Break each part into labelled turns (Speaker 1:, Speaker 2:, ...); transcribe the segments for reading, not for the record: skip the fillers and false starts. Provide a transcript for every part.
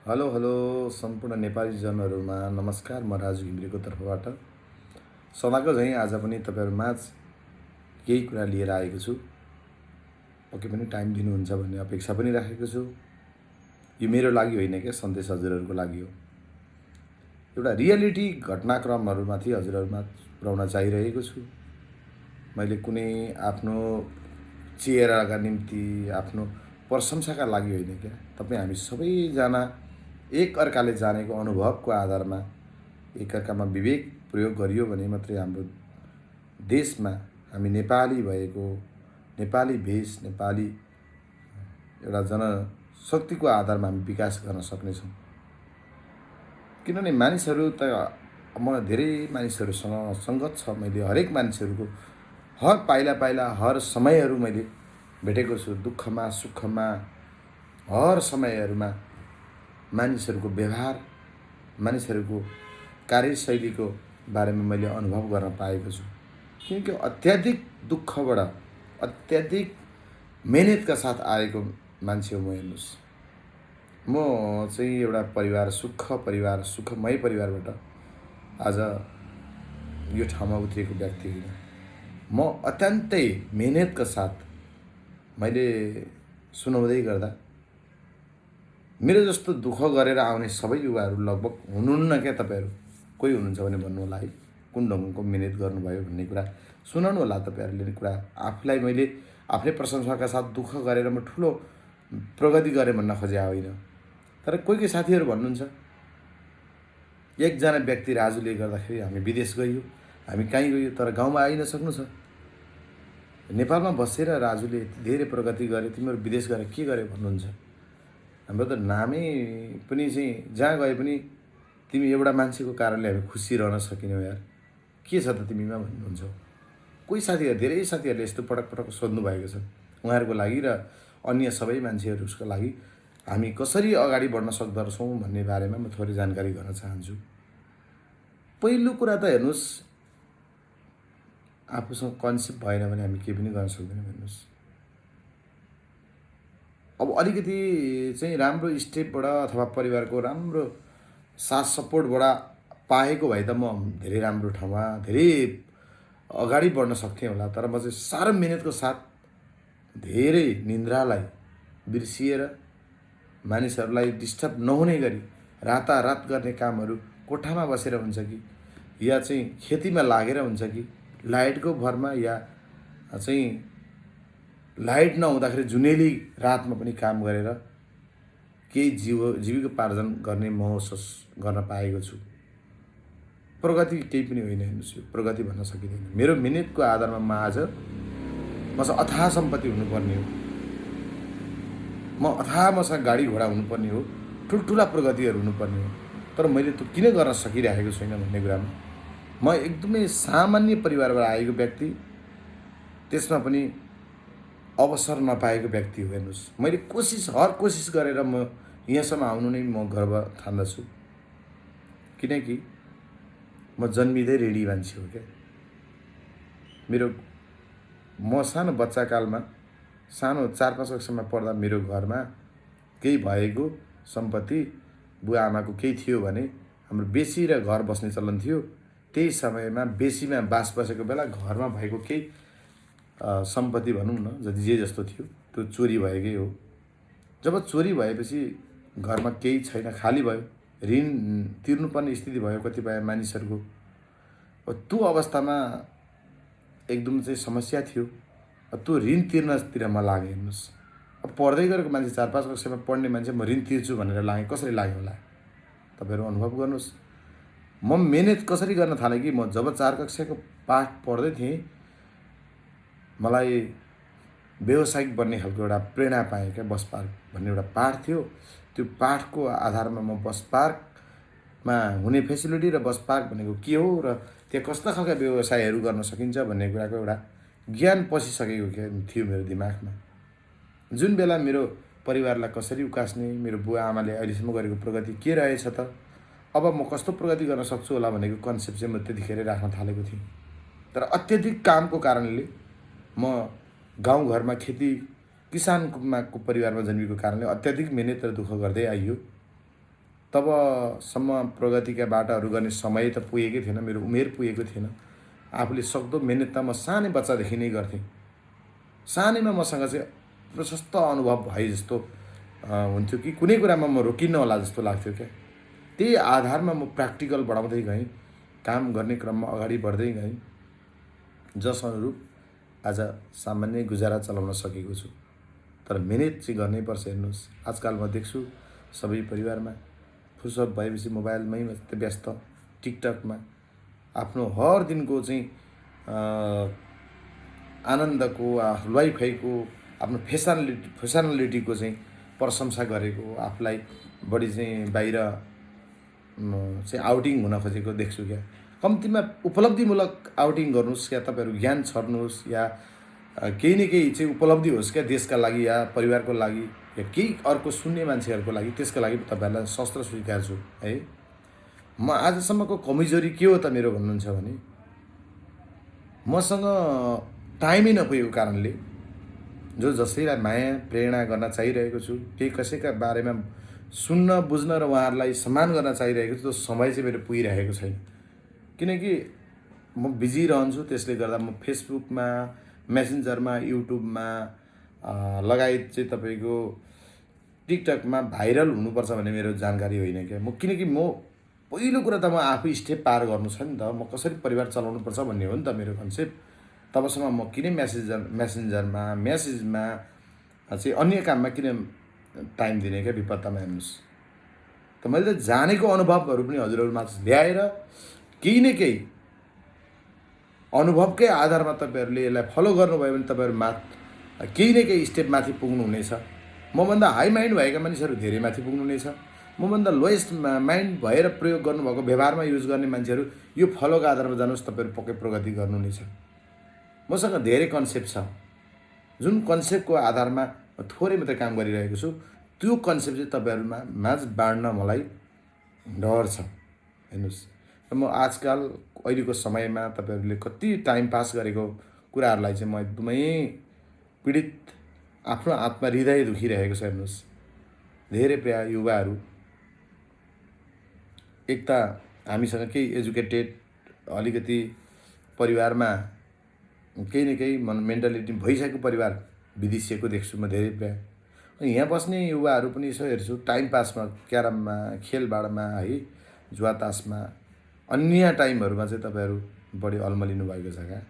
Speaker 1: Hello hello सम्पूर्ण नेपाली जनहरूमा नमस्कार। म राजु घिमिरेको तर्फबाट सदाको झैँ आज पनि तपाईँहरू माझ केही कुरा लिएर आएको छु। पक्कै पनि टाइम दिनुहुन्छ भन्ने अपेक्षा पनि राखेको छु। यो मेरो लागि होइन क्या, सन्देश हजुरहरूको लागि हो। एउटा रियालिटी घटनाक्रमहरूमाथि हजुरहरूमा पुर्याउन चाहिरहेको छु। मैले कुनै आफ्नो चेहराका निम्ति आफ्नो प्रशंसाका लागि होइन क्या। तपाईँ हामी सबैजना एक अर्काले जानेको अनुभवको आधारमा एकअर्कामा विवेक प्रयोग गरियो भने मात्रै हाम्रो देशमा हामी नेपाली भएको, नेपाली भेष, नेपाली एउटा जनशक्तिको आधारमा हामी विकास गर्न सक्नेछौँ। किनभने मानिसहरू त म धेरै मानिसहरूसँग सङ्गत छ। मैले हरेक मानिसहरूको हर पाइला पाइला हर समयहरू मैले भेटेको छु। दुःखमा सुखमा हर समयहरूमा मानिसहरूको व्यवहार, मानिसहरूको कार्यशैलीको बारेमा मैले अनुभव गर्न पाएको छु। किनकि अत्याधिक दुःखबाट अत्याधिक मेहनतका साथ आएको मान्छे हो म। हेर्नुहोस्, म चाहिँ एउटा सुखमय परिवारबाट आज यो ठाउँमा उत्रिएको व्यक्ति होइन। म अत्यन्तै मेहनतका साथ मैले सुनाउँदै गर्दा मेरो जस्तो दुःख गरेर आउने सबै युवाहरू लगभग हुनुहुन्न क्या। तपाईँहरू कोही हुनुहुन्छ भने भन्नु होला है, कुन ढङ्गको मिहिनेत गर्नुभयो भन्ने कुरा सुनाउनु होला तपाईँहरूले कुरा। आफूलाई मैले आफ्नै प्रशंसाका साथ दुःख गरेर म ठुलो प्रगति गरेँ भन्न खोजे होइन। तर कोही साथीहरू भन्नुहुन्छ, एकजना व्यक्ति राजुले गर्दाखेरि हामी विदेश गइयो, हामी कहीँ गइयो, तर गाउँमा आइ नसक्नु छ। नेपालमा बसेर राजुले धेरै प्रगति गरे, तिमीहरू विदेश गएर के गरे भन्नुहुन्छ। हाम्रो त नामै पनि चाहिँ जहाँ गए पनि तिमी एउटा मान्छेको कारणले हामी खुसी रहन सकिनौ यार, के छ त तिमीमा भन्नुहुन्छ। कोही साथीहरू, धेरै साथीहरूले यस्तो पटक पटक सोध्नु भएको छ। उहाँहरूको लागि र अन्य सबै मान्छेहरूको लागि हामी कसरी अगाडि बढ्न सक्दछौँ भन्ने बारेमा म थोरै जानकारी गर्न चाहन्छु। पहिलो कुरा त हेर्नुहोस्, आफूसँग कन्सेप्ट भएन भने हामी केही पनि गर्न सक्दैनौँ। हेर्नुहोस्, अब अलिकति चाहिँ राम्रो स्टेपबाट अथवा परिवारको राम्रो साथ सपोर्टबाट पाएको भए त म धेरै राम्रो ठाउँमा धेरै अगाडि बढ्न सक्थेँ होला। तर म चाहिँ साह्रो मिहिनेतको साथ धेरै निन्द्रालाई बिर्सिएर मानिसहरूलाई डिस्टर्ब नहुने गरी रातारात गर्ने कामहरू कोठामा बसेर हुन्छ कि या चाहिँ खेतीमा लागेर हुन्छ कि लाइटको भरमा या चाहिँ लाइट नहुँदाखेरि जुनेली रातमा पनि काम गरेर केही जीविकोपार्जन गर्ने महसुस गर्न पाएको छु। प्रगति केही पनि होइन। हेर्नुहोस्, यो प्रगति भन्न सकिँदैन। मेरो मिहिनेतको आधारमा मसँग अथाह सम्पत्ति हुनुपर्ने हो, मसँग गाडी घोडा हुनुपर्ने हो, ठुल्ठुला प्रगतिहरू हुनुपर्ने हो। तर मैले त्यो किन गर्न सकिरहेको छैन भन्ने कुरामा म एकदमै सामान्य परिवारबाट आएको व्यक्ति, त्यसमा पनि अवसर नपाएको व्यक्ति हो। हेर्नुहोस्, मैले हर कोसिस गरेर म यहाँसम्म आउनु नै म गर्व ठान्दछु। किनकि म जन्मिँदै रेडी मान्छे हो क्या। म सानो बच्चाकालमा, सानो 4-5 कक्षामा पढ्दा मेरो घरमा केही भएको सम्पत्ति बुवा आमाको केही थियो भने हाम्रो बेसी र घर बस्ने चलन थियो। त्यही समयमा बेसीमा बास बसेको बेला घरमा भएको केही सम्पत्ति भनौँ न, जे जस्तो थियो त्यो चोरी भएकै हो। जब चोरी भएपछि घरमा केही छैन, खाली भयो, ऋण तिर्नुपर्ने स्थिति भयो कतिपय मानिसहरूको। त्यो अवस्थामा एकदम चाहिँ समस्या थियो। त्यो ऋण तिर्नतिर म लागेँ। हेर्नुहोस्, अब पढ्दै गरेको मान्छे, 4-5 कक्षामा पढ्ने मान्छे म ऋण तिर्छु भनेर लागेँ। कसरी लाग्यो होला तपाईँहरू अनुभव गर्नुहोस्। म मिहिनेत कसरी गर्न थालेँ कि म जब 4 कक्षाको पाठ पढ्दै थिएँ, मलाई व्यावसायिक बन्ने खालको एउटा प्रेरणा पाएँ क्या। बस पार्क भन्ने एउटा पाठ थियो, त्यो पाठको आधारमा म बस पार्कमा हुने फेसिलिटी र बस पार्क भनेको के हो र त्यहाँ कस्ता खालका व्यवसायहरू गर्न सकिन्छ भन्ने कुराको एउटा ज्ञान पसिसकेको थियो मेरो दिमागमा। जुन बेला मेरो परिवारलाई कसरी उकास्ने, मेरो बुवा आमाले अहिलेसम्म गरेको प्रगति के रहेछ त, अब म कस्तो प्रगति गर्न सक्छु होला भनेको कन्सेप्ट चाहिँ म त्यतिखेरै राख्न थालेको थिएँ। तर अत्यधिक कामको कारणले म गाउँघरमा किसानको परिवारमा जन्मेको कारणले अत्याधिक मिहिनेत र दुःख गर्दै आइयो। तबसम्म प्रगतिका बाटाहरू गर्ने समय त पुगेकै थिएन, मेरो उमेर पुगेको थिएन। आफूले सक्दो मिहिनेत त म सानै बच्चादेखि नै गर्थेँ। सानैमा मसँग चाहिँ प्रशस्त अनुभव भए जस्तो हुन्थ्यो कि कुनै कुरामा म रोकिन्न होला जस्तो लाग्थ्यो क्या। त्यही आधारमा म प्र्याक्टिकल बढाउँदै गएँ, काम गर्ने क्रममा अगाडि बढ्दै गएँ, जस अनुरूप आज सामान्य गुजारा चलाउन सकेको छु। तर मिहिनेत चाहिँ गर्नैपर्छ। हेर्नुहोस्, आजकल म देख्छु सबै परिवारमा फुर्सद भएपछि मोबाइलमै मात्रै व्यस्त, टिकटकमा आफ्नो हर दिनको चाहिँ आनन्दको, वाइफाईको, आफ्नो फेसनालिटीको चाहिँ प्रशंसा गरेको, आफूलाई बढी चाहिँ बाहिर चाहिँ आउटिङ हुन खोजेको देख्छु क्या। कम्तीमा उपलब्धिमूलक आउटिङ गर्नुहोस्, या तपाईँहरू ज्ञान छर्नुहोस्, या केही न केही चाहिँ उपलब्धि होस् क्या देशका लागि या परिवारको लागि या केही अर्को सुन्ने मान्छेहरूको लागि। त्यसको लागि तपाईँहरूलाई शस्त्र स्वीकार छु है। म आजसम्मको कमजोरी के हो त मेरो भन्नुहुन्छ भने, मसँग टाइमै नपुगेको कारणले जो जसैलाई माया प्रेरणा गर्न चाहिरहेको छु, केही कसैका बारेमा सुन्न बुझ्न र उहाँहरूलाई सम्मान गर्न चाहिरहेको छु, त्यो समय चाहिँ मेरो पुगिरहेको छैन। किनकि म बिजी रहन्छु। त्यसले गर्दा म फेसबुकमा, मेसेन्जरमा, युट्युबमा लगायत चाहिँ तपाईँको टिकटकमा भाइरल हुनुपर्छ भन्ने मेरो जानकारी होइन क्या। किनकि म पहिलो कुरा त म आफै स्टेप पार गर्नु छ नि त। म कसरी परिवार चलाउनुपर्छ भन्ने हो नि त मेरो कन्सेप्ट। तबसम्म म किन मेसेन्जरमा मेसेजमा चाहिँ अन्य काममा किन टाइम दिने क्या विपत्तामा। हेर्नुहोस्, त मैले त जानेको अनुभवहरू पनि हजुरहरूमा ल्याएर केही न केही अनुभवकै आधारमा तपाईँहरूले यसलाई फलो गर्नुभयो भने तपाईँहरू केही न केही स्टेप माथि पुग्नुहुनेछ। मभन्दा हाई माइन्ड भएका मानिसहरू धेरै माथि पुग्नुहुनेछ। मभन्दा लोएस्ट माइन्ड भएर प्रयोग गर्नुभएको व्यवहारमा युज गर्ने मान्छेहरू यो फलोको आधारमा जानुहोस्, तपाईँहरू पक्कै प्रगति गर्नुहुनेछ। मसँग धेरै कन्सेप्ट छ, जुन कन्सेप्टको आधारमा थोरै मात्रै काम गरिरहेको छु। त्यो कन्सेप्ट चाहिँ तपाईँहरूमा माझ बाँड्न मलाई डर छ। हेर्नुहोस्, र म आजकल अहिलेको समयमा तपाईँहरूले कति टाइम पास गरेको कुराहरूलाई चाहिँ म एकदमै पीडित, आफ्नो आत्मा हृदय दुखिरहेको छ। हेर्नुहोस्, धेरै प्राय युवाहरू एक त हामीसँग केही एजुकेटेड, अलिकति परिवारमा केही न केही मेन्टालिटी भइसकेको परिवार विदेशिएको देख्छु म धेरै प्राय। अनि यहाँ बस्ने युवाहरू पनि यसो हेर्छु, टाइम पासमा, क्यारममा, खेलबाडमा है, जुवा तासमा, अन्य टाइमहरूमा चाहिँ तपाईँहरू बढी अल्मलिनु भएको छ क्या।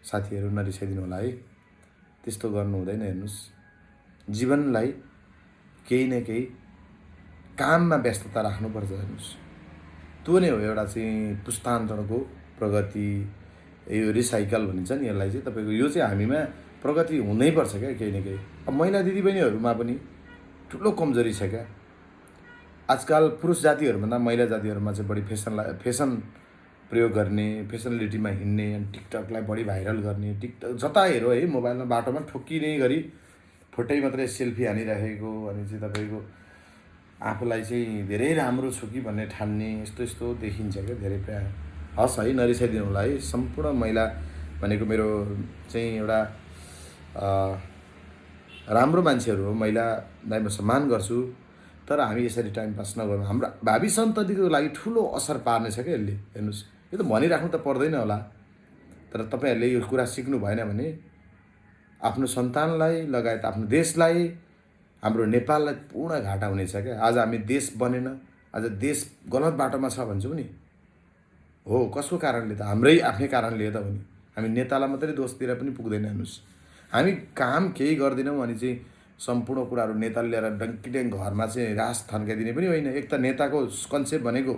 Speaker 1: साथीहरू नरिसाइदिनु होला है, त्यस्तो गर्नु हुँदैन। हेर्नुहोस्, जीवनलाई केही न केही काममा व्यस्तता राख्नुपर्छ। हेर्नुहोस्, त्यो नै हो एउटा चाहिँ पुस्तान्तरको प्रगति। यो रिसाइकल भनिन्छ नि यसलाई चाहिँ। तपाईँको यो चाहिँ हामीमा प्रगति हुनैपर्छ क्या केही न केही। अब महिला दिदीबहिनीहरूमा पनि ठुलो कमजोरी छ क्या। आजकल पुरुष जातिहरूभन्दा महिला जातिहरूमा चाहिँ बढी फेसन प्रयोग गर्ने, फेसनालिटीमा हिँड्ने, अनि टिकटकलाई बढी भाइरल गर्ने। टिकटक जता हेरो है, मोबाइलमा बाटोमा ठोक्किने गरी फोटै मात्रै सेल्फी हानिरहेको, अनि चाहिँ तपाईँको आफूलाई चाहिँ धेरै राम्रो छु कि भन्ने ठान्ने, यस्तो यस्तो देखिन्छ क्या धेरै प्रायः। हस् है, नरिसाइदिनु होला है। सम्पूर्ण महिला भनेको मेरो चाहिँ एउटा राम्रो मान्छेहरू हो। महिलालाई म सम्मान गर्छु, तर हामी यसरी टाइम पास नगरौँ। हाम्रो भावी सन्ततिको लागि ठुलो असर पार्नेछ क्या यसले। हेर्नुहोस्, यो त भनिराख्नु त पर्दैन होला, तर तपाईँहरूले यो कुरा सिक्नु भएन भने आफ्नो सन्तानलाई लगायत आफ्नो देशलाई, हाम्रो नेपाललाई पूर्ण घाटा हुनेछ क्या। आज हामी देश बनेन, आज देश गलत बाटोमा छ भन्छौँ नि, हो कसको कारणले त? हाम्रै आफ्नै कारणले त हो नि। हामी नेतालाई मात्रै दोष दिएर पनि पुग्दैन। हेर्नुहोस्, हामी काम केही गर्दैनौँ भने चाहिँ सम्पूर्ण कुराहरू नेताले ल्याएर डङ्कीड्याङ घरमा चाहिँ रास थन्काइदिने पनि होइन। एक त नेताको कन्सेप्ट भनेको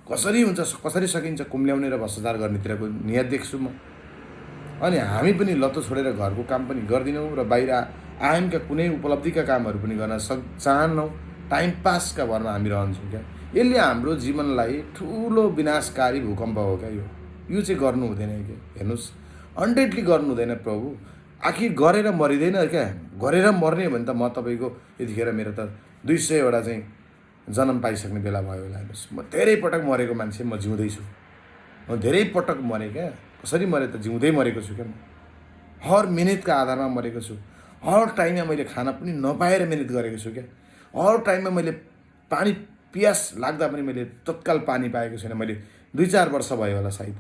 Speaker 1: कसरी हुन्छ, कसरी सकिन्छ कुम्ल्याउने र भ्रष्टाचार गर्नेतिरको नियत देख्छु म। अनि हामी पनि लत्तो छोडेर घरको काम पनि गर्दैनौँ र बाहिर आयनका कुनै उपलब्धिका कामहरू पनि गर्न चाहन्नौँ। टाइम पासका भरमा हामी रहन्छौँ क्या। यसले हाम्रो जीवनलाई ठुलो विनाशकारी भूकम्प हो क्या। यो चाहिँ गर्नु हुँदैन क्या। हेर्नुहोस्, अन्डेडली गर्नु हुँदैन प्रभु। आखिर गरेर मरिँदैन क्या। गरेर मर्ने हो भने त म तपाईँको यतिखेर मेरो त 200वटा चाहिँ जन्म पाइसक्ने बेला भयो होला। हेर्नुहोस्, म धेरै पटक मरेको मान्छे, म जिउँदैछु। म धेरै पटक मरेँ क्या। कसरी मरेँ त? जिउँदै मरेको छु क्या। म हर मिहिनेतका आधारमा मरेको छु। हर टाइममा मैले खाना पनि नपाएर मिहिनेत गरेको छु क्या। हर टाइममा मैले पानी पियास लाग्दा पनि मैले तत्काल पानी पाएको छैन। मैले 2-4 वर्ष भयो होला सायद,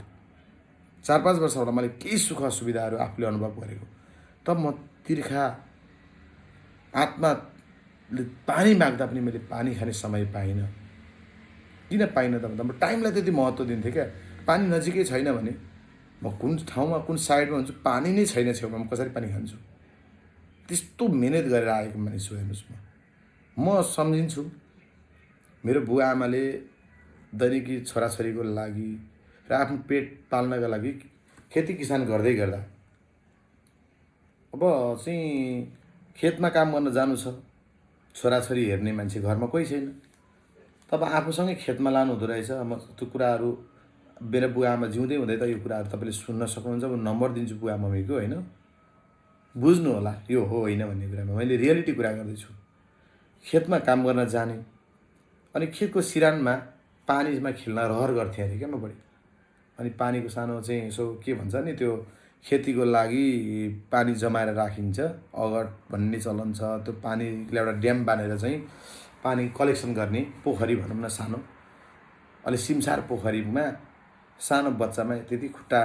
Speaker 1: 4-5 वर्ष होला मैले केही सुख सुविधाहरू आफूले अनुभव गरेको। तब म तिर्खा आत्माले पानी माग्दा पनि मैले पानी खाने समय पाइनँ। किन पाइनँ त भन्दा म टाइमलाई त्यति महत्त्व दिन्थेँ क्या। पानी नजिकै छैन भने म कुन ठाउँमा कुन साइडमा हुन्छु, पानी नै छैन छेउमा, म कसरी पानी खान्छु? त्यस्तो मिहिनेत गरेर आएको मानिस हो हेर्नुहोस्। म सम्झिन्छु मेरो बुवा आमाले दैनिकी छोराछोरीको लागि र आफ्नो पेट पाल्नका लागि खेती किसान गर्दै गर्दा अब चाहिँ खेतमा काम गर्न जानु छ, छोराछोरी हेर्ने मान्छे घरमा कोही छैन। तब आफूसँगै खेतमा लानु हुँदो रहेछ। म त्यो कुराहरू मेरो बुवा आमा जिउँदै हुँदै त यो कुराहरू तपाईँले सुन्न सक्नुहुन्छ। म नम्बर दिन्छु बुवा मम्मीको, होइन, बुझ्नु होला यो हो होइन भन्ने कुरामा मैले रियालिटी कुरा गर्दैछु। खेतमा काम गर्न जाने अनि खेतको सिरानमा पानीमा खेल्न रहर गर्थेँ अरे क्या म बढी। अनि पानीको सानो चाहिँ यसो के भन्छ नि, त्यो खेतीको लागि पानी जमाएर राखिन्छ, अगट भन्ने चलन छ। त्यो पानीले एउटा ड्याम बानेर चाहिँ पानी कलेक्सन गर्ने पोखरी भनौँ न, सानो अलि सिमसार पोखरीमा सानो बच्चामा त्यति खुट्टा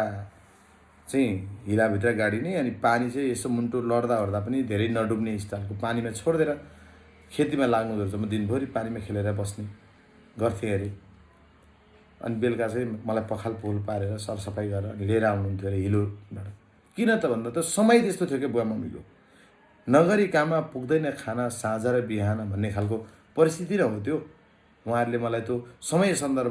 Speaker 1: चाहिँ हिलाभित्र गाडिने, अनि पानी चाहिँ यसो मुन्टो लड्दा ओर्दा पनि धेरै नडुब्ने स्टाइलको पानीमा छोडिदिएर खेतीमा लाग्नु रहेछ। म दिनभरि पानीमा खेलेर बस्ने गर्थेँ अरे। अनि बेलुका चाहिँ मलाई पखाल पुल पारेर सरसफाइ गरेर लिएर आउनुहुन्थ्यो अरे हिलोबाट। किन त भन्दा त समय त्यस्तो थियो क्या बुवा मम्मीको, नगरी काममा पुग्दैन खाना साँझ र बिहान भन्ने खालको परिस्थिति नै हो त्यो। उहाँहरूले मलाई त्यो समय सन्दर्भ